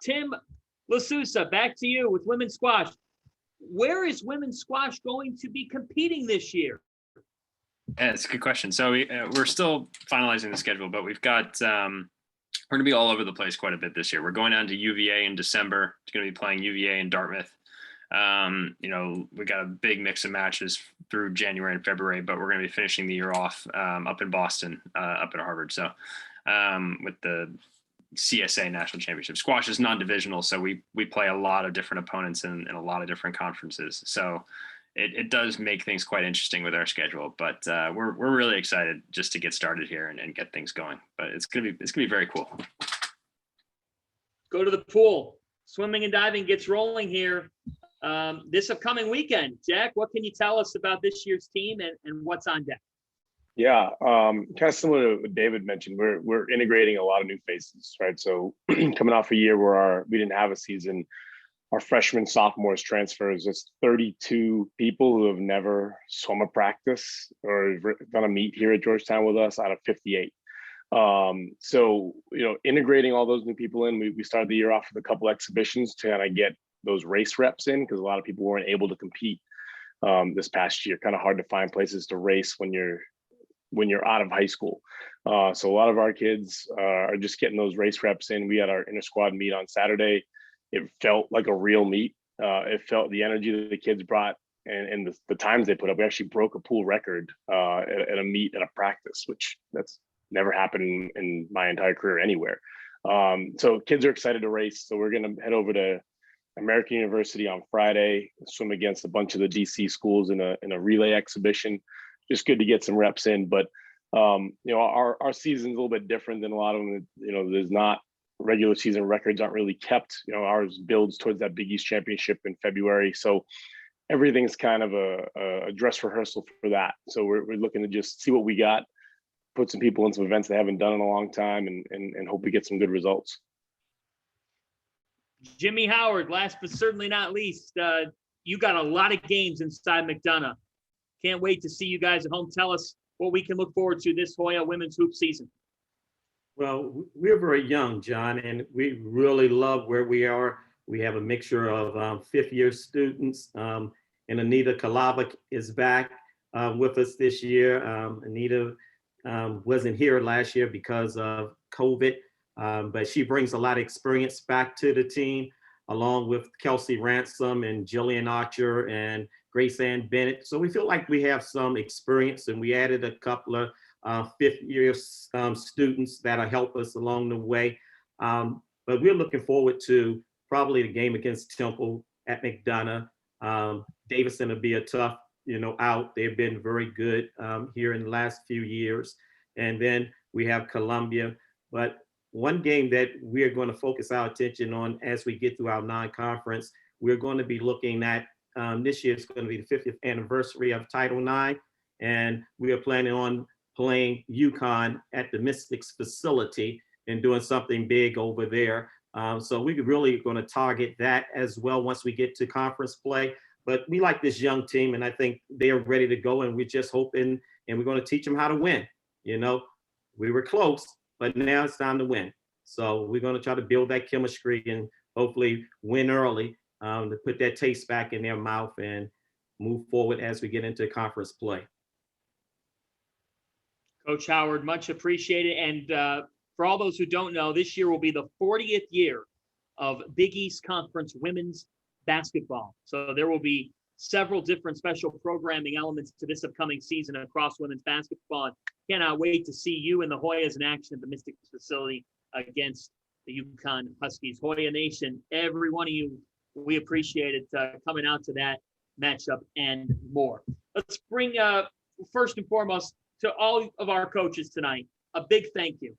Tim LaSousa, back to you with women's squash. Where is women's squash going to be competing this year? Yeah, it's a good question. So we're still finalizing the schedule, but we've got we're going to be all over the place quite a bit this year. We're going down to UVA in December. It's going to be playing UVA and Dartmouth. We got a big mix of matches through January and February, but we're going to be finishing the year off up in Boston, up at Harvard. So with the CSA National Championship. Squash is non-divisional, so we play a lot of different opponents in a lot of different conferences. So it does make things quite interesting with our schedule, but we're really excited just to get started here and get things going. But it's gonna be very cool. Go to the pool. Swimming and diving gets rolling here this upcoming weekend. Jack, what can you tell us about this year's team and what's on deck? Yeah, kind of similar to what David mentioned, we're integrating a lot of new faces, right? So coming off a year where we didn't have a season, our freshmen, sophomores transfers, it's 32 people who have never swum a practice or done a meet here at Georgetown with us out of 58. So, integrating all those new people in, we started the year off with a couple exhibitions to kind of get those race reps in, because a lot of people weren't able to compete this past year. Kind of hard to find places to race when you're out of high school. So a lot of our kids are just getting those race reps in. We had our inter squad meet on Saturday. It felt like a real meet. It felt the energy that the kids brought and the times they put up. We actually broke a pool record at a meet at a practice, which that's never happened in my entire career anywhere. So kids are excited to race. So we're going to head over to American University on Friday, swim against a bunch of the DC schools in a relay exhibition. Just good to get some reps in, but our season's a little bit different than a lot of them. There's not regular season records aren't really kept. Ours builds towards that Big East Championship in February, so everything's kind of a dress rehearsal for that. So we're looking to just see what we got, put some people in some events they haven't done in a long time, and hope we get some good results. Jimmy Howard, last but certainly not least, you got a lot of games inside McDonough. Can't wait to see you guys at home. Tell us what we can look forward to this Hoya women's hoop season. Well, we're very young, John, and we really love where we are. We have a mixture of fifth-year students, and Anita Kalava is back with us this year. Anita wasn't here last year because of COVID, but she brings a lot of experience back to the team, along with Kelsey Ransom and Jillian Archer and Grace Ann Bennett. So we feel like we have some experience, and we added a couple of fifth-year students that'll help us along the way. But we're looking forward to probably the game against Temple at McDonough. Davidson will be a tough, out. They've been very good here in the last few years. And then we have Columbia. But one game that we're going to focus our attention on as we get through our non-conference, we're going to be looking at this year. It's going to be the 50th anniversary of Title IX, and we are planning on playing UConn at the Mystics facility and doing something big over there. So we're really going to target that as well once we get to conference play. But we like this young team, and I think they're ready to go, and we're just hoping, and we're going to teach them how to win. We were close, but now it's time to win. So we're going to try to build that chemistry and hopefully win early to put that taste back in their mouth and move forward as we get into conference play. Coach Howard, much appreciated. And for all those who don't know, this year will be the 40th year of Big East Conference women's basketball. So there will be several different special programming elements to this upcoming season across women's basketball. Cannot wait to see you and the Hoyas in action at the Mystics facility against the UConn Huskies. Hoya Nation, every one of you, we appreciate it coming out to that matchup and more. Let's bring, first and foremost, to all of our coaches tonight, a big thank you.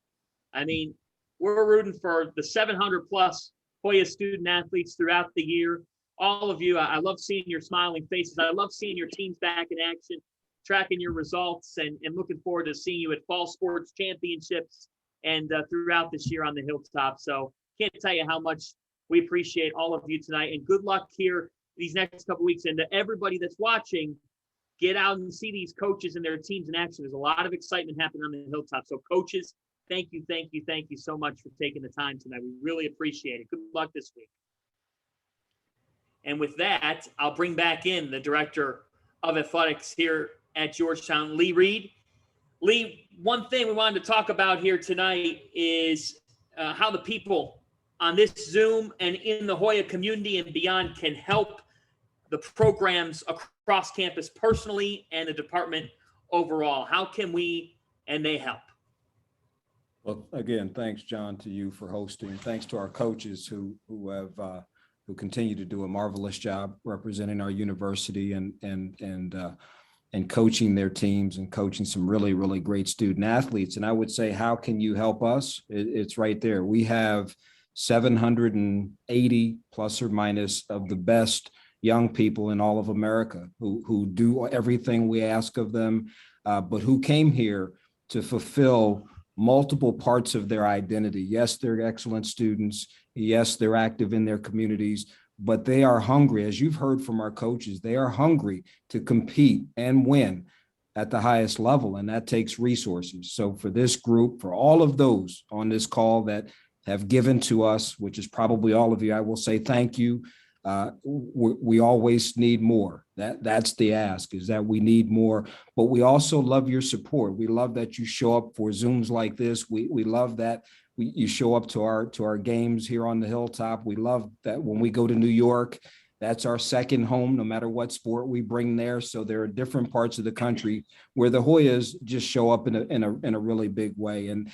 I mean, we're rooting for the 700 plus Hoya student athletes throughout the year. All of you, I love seeing your smiling faces. I love seeing your teams back in action, tracking your results, and looking forward to seeing you at fall sports championships and throughout this year on the Hilltop. So can't tell you how much we appreciate all of you tonight, and good luck here these next couple weeks. And to everybody that's watching, get out and see these coaches and their teams in action. There's a lot of excitement happening on the Hilltop. So coaches, thank you so much for taking the time tonight. We really appreciate it. Good luck this week. And with that, I'll bring back in the director of athletics here at Georgetown, Lee Reed. Lee, one thing we wanted to talk about here tonight is how the people on this Zoom and in the Hoya community and beyond can help the programs across campus personally and the department overall. How can we and they help? Well, again, thanks, John, to you for hosting. Thanks to our coaches who continue to do a marvelous job representing our university and coaching their teams and coaching some really, really great student athletes. And I would say, how can you help us? It's right there. We have 780 plus or minus of the best young people in all of America who do everything we ask of them, but who came here to fulfill multiple parts of their identity. Yes, they're excellent students. Yes, they're active in their communities, but they are hungry. As you've heard from our coaches, they are hungry to compete and win at the highest level, and that takes resources. So for this group, for all of those on this call that have given to us, which is probably all of you, I will say thank you. We always need more. That's the ask, is that we need more, but we also love your support. We love that you show up for Zooms like this. We love that you show up to our games here on the Hilltop. We love that when we go to New York, that's our second home, no matter what sport we bring there. So there are different parts of the country where the Hoyas just show up in a really big way. And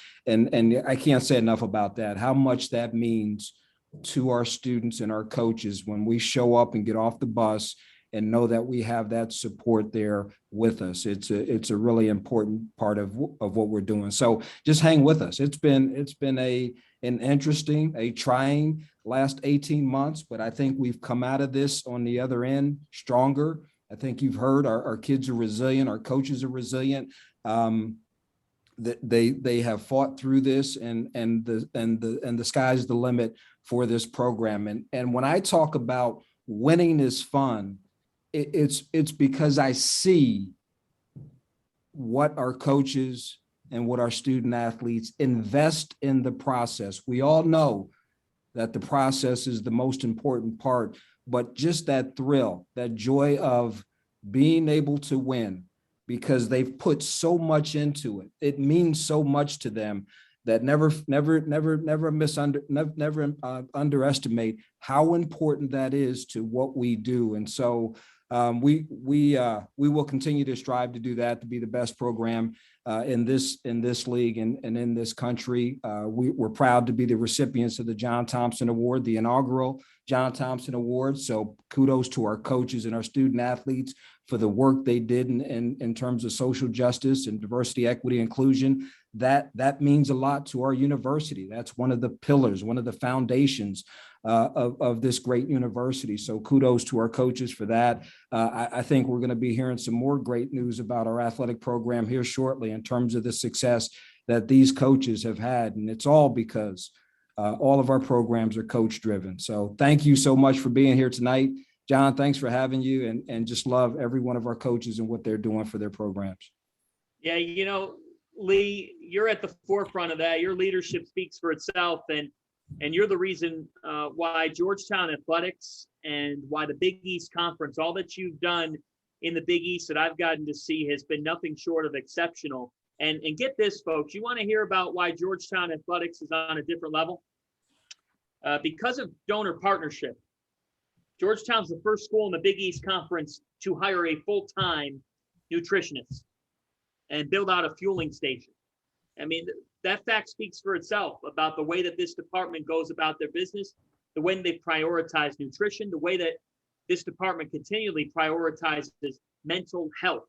I can't say enough about that, how much that means to our students and our coaches when we show up and get off the bus and know that we have that support there with us. It's a really important part of what we're doing. So just hang with us. It's been an interesting, trying last 18 months, but I think we've come out of this on the other end stronger. I think you've heard our kids are resilient, our coaches are resilient. They have fought through this, and the sky's the limit for this program. And when I talk about winning is fun, it's because I see what our coaches and what our student athletes invest in the process. We all know that the process is the most important part, but just that thrill, that joy of being able to win, because they've put so much into it. It means so much to them that never underestimate how important that is to what we do. And so we will continue to strive to do that, to be the best program in this league and in this country. We're proud to be the recipients of the John Thompson Award, the inaugural John Thompson Award. So kudos to our coaches and our student athletes for the work they did in terms of social justice and diversity, equity, inclusion. That means a lot to our university. That's one of the pillars, one of the foundations of this great university. So kudos to our coaches for that. I think we're going to be hearing some more great news about our athletic program here shortly in terms of the success that these coaches have had. And it's all because all of our programs are coach driven. So thank you so much for being here tonight. John, thanks for having you, and just love every one of our coaches and what they're doing for their programs. Yeah, Lee, you're at the forefront of that. Your leadership speaks for itself, and you're the reason why Georgetown athletics and why the Big East Conference, all that you've done in the Big East that I've gotten to see has been nothing short of exceptional. And get this, folks, you want to hear about why Georgetown athletics is on a different level? Because of donor partnership. Georgetown's the first school in the Big East Conference to hire a full-time nutritionist and build out a fueling station. I mean, that fact speaks for itself about the way that this department goes about their business, the way they prioritize nutrition, the way that this department continually prioritizes mental health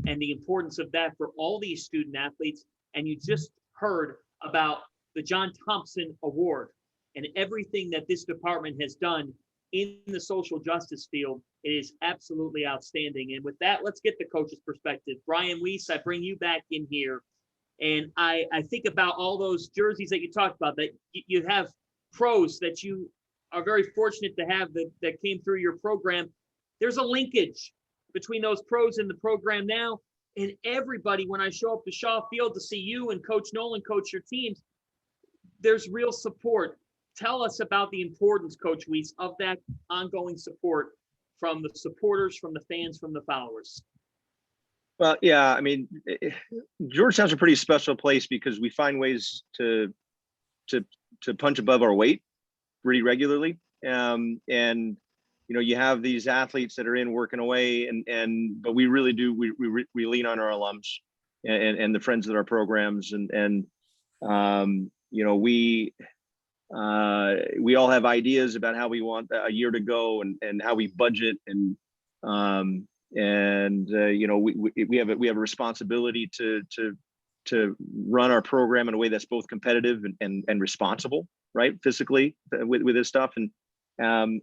and the importance of that for all these student athletes. And you just heard about the John Thompson Award and everything that this department has done in the social justice field. It is absolutely outstanding. And with that, let's get the coach's perspective. Brian Weiss, I bring you back in here. And I think about all those jerseys that you talked about, that you have pros that you are very fortunate to have that came through your program. There's a linkage between those pros and the program now. And everybody, when I show up to Shaw Field to see you and Coach Nolan coach your teams, there's real support. Tell us about the importance, Coach Weiss, of that ongoing support from the supporters, from the fans, from the followers. Well, yeah, I mean, Georgetown's a pretty special place because we find ways to punch above our weight pretty regularly. And you know, you have these athletes that are in working away, but we really do we lean on our alums and the friends of our programs, and you know, we all have ideas about how we want a year to go and how we budget, and you know, we have a responsibility to run our program in a way that's both competitive and responsible, right, physically with this stuff. And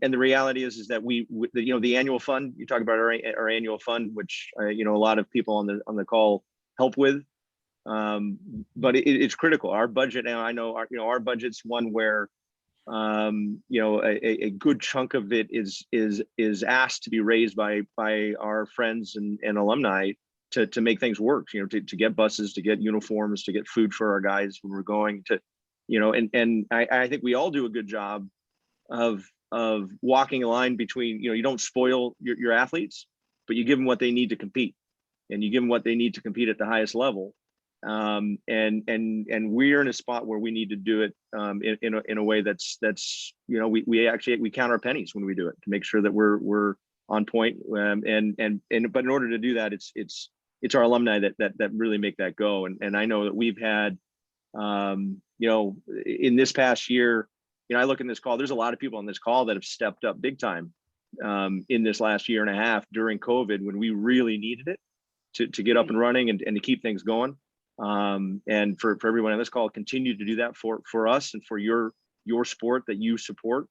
the reality is that you know, the annual fund, you talk about our annual fund, which you know, a lot of people on the call help with, but it's critical. Our budget, and I know our budget's one where you know, a good chunk of it is asked to be raised by our friends and alumni to make things work, you know, to get buses, to get uniforms, to get food for our guys when we're going to, you know, and I think we all do a good job of walking a line between, you know, you don't spoil your athletes, but you give them what they need to compete, and you give them what they need to compete at the highest level. And we're in a spot where we need to do it in a way that's you know, we count our pennies when we do it to make sure that we're on point. But in order to do that, it's our alumni that really make that go. And I know that we've had you know, in this past year, you know, I look in this call, there's a lot of people on this call that have stepped up big time in this last year and a half during COVID, when we really needed it to get up and running and to keep things going. And for everyone on this call, continue to do that for us and for your sport that you support.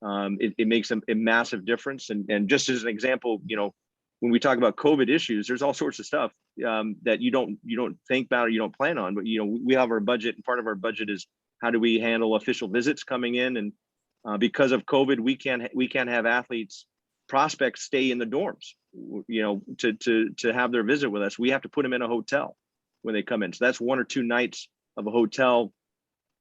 It makes a massive difference. And just as an example, you know, when we talk about COVID issues, there's all sorts of stuff that you don't think about or you don't plan on. But you know, we have our budget, and part of our budget is how do we handle official visits coming in, and because of COVID, we can't have athletes, prospects stay in the dorms, you know, to have their visit with us. We have to put them in a hotel when they come in. So that's 1 or 2 nights of a hotel.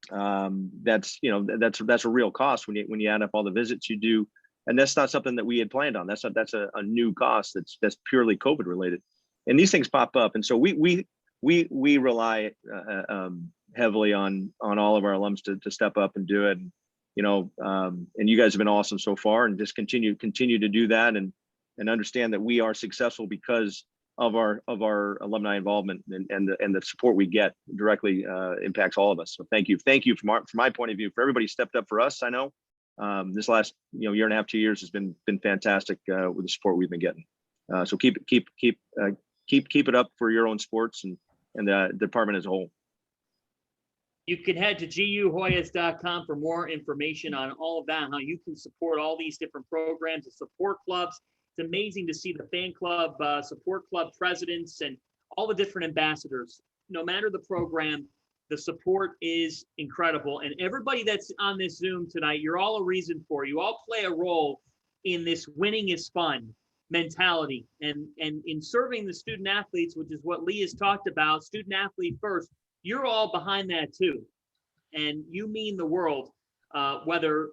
That's, you know, that's a real cost when you add up all the visits you do. And that's not something that we had planned on. That's a new cost that's purely COVID related. And these things pop up. And so we rely heavily on all of our alums to step up and do it. And, you know, and you guys have been awesome so far, and just continue to do that, and understand that we are successful because of our alumni involvement, and the support we get directly impacts all of us. So thank you from my point of view, for everybody stepped up for us. I know this last year and a half, 2 years has been fantastic with the support we've been getting. So keep it up for your own sports and the department as a whole. You can head to guhoyas.com for more information on all of that, how you can support all these different programs and support clubs. It's amazing to see the fan club, support club presidents, and all the different ambassadors. No matter the program, the support is incredible. And everybody that's on this Zoom tonight, you're all a reason for. You all play a role in this winning is fun mentality. And in serving the student athletes, which is what Lee has talked about, student athlete first, you're all behind that too. And you mean the world, whether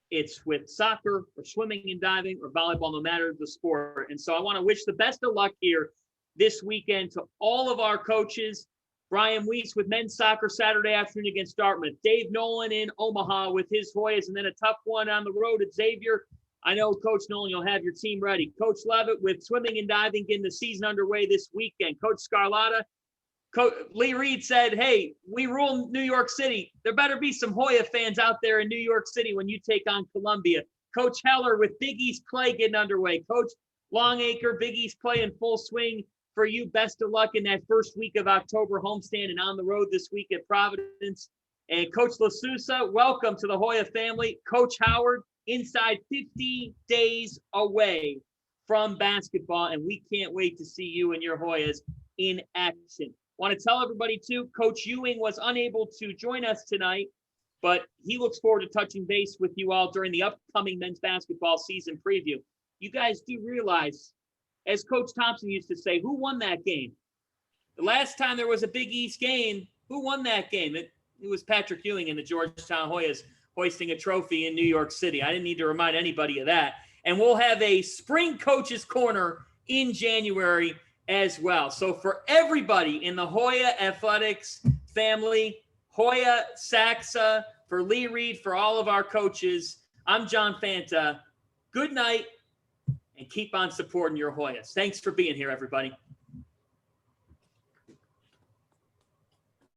it's with soccer or swimming and diving or volleyball, no matter the sport. And so I want to wish the best of luck here this weekend to all of our coaches. Brian Weiss with men's soccer Saturday afternoon against Dartmouth. Dave Nolan in Omaha with his Hoyas, and then a tough one on the road at Xavier. I know, Coach Nolan, you'll have your team ready. Coach Levitt with swimming and diving getting the season underway this weekend. Coach Scarlatta. Lee Reed said, hey, we rule New York City. There better be some Hoya fans out there in New York City when you take on Columbia. Coach Heller with Big East play getting underway. Coach Longacre, Big East play in full swing for you. Best of luck in that first week of October homestand and on the road this week at Providence. And Coach LaSousa, welcome to the Hoya family. Coach Howard, inside 50 days away from basketball, and we can't wait to see you and your Hoyas in action. Want to tell everybody too, Coach Ewing was unable to join us tonight, but he looks forward to touching base with you all during the upcoming men's basketball season preview. You guys do realize, as Coach Thompson used to say, who won that game? The last time there was a Big East game, who won that game? It was Patrick Ewing and the Georgetown Hoyas hoisting a trophy in New York City. I didn't need to remind anybody of that. And we'll have a spring coaches corner in January as well. So for everybody in the Hoya Athletics family, Hoya, Saxa, for Lee Reed, for all of our coaches, I'm John Fanta. Good night and keep on supporting your Hoyas. Thanks for being here, everybody.